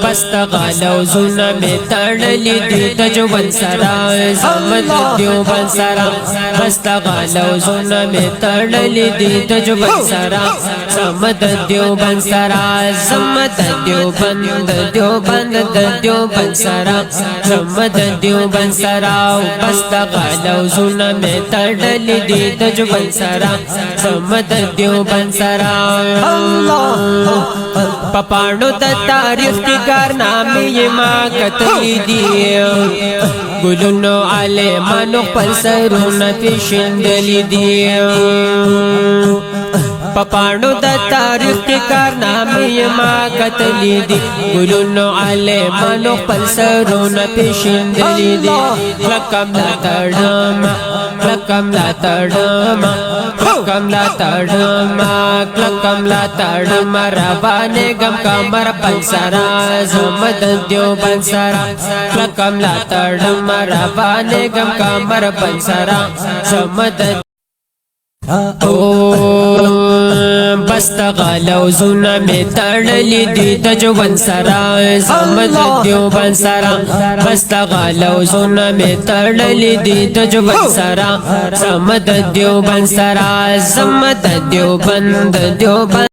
بستغالو زونا می تړلی دی تجوبن سرا زمد دیوبن سرا بستغالو زونا می تړلی دی تجوبن سرا زمد دیوبن سرا زمد دیوبن سرا زمد دیوبن سرا بستغالو زونا می تړلی دی تجوبن سرا زمد دیوبن سرا پپانو د تاریخ کی کارنامې ما کتلی دی ګلونو عالمانو خپل سرونه پیژندلی دی پپانو د تاریخ کی کارنامې ما کتلی دی ګلونو عالمانو خپل سرونه پیژندلی دی لکم لا تړم لکم لا تړم لکم لا تړم لکم لا تړم روانه غم کمر پنسرا زمد دیوبن سرا لکم لا تړم روانه غم کمر پنسرا زمد بستغالو زونا می تړلی دی تجوبن سرا زمد دیوبن سرا بستغالو زونا می تړلی دی تجوبن سرا زمد دیوبن سرا زمد دیوبن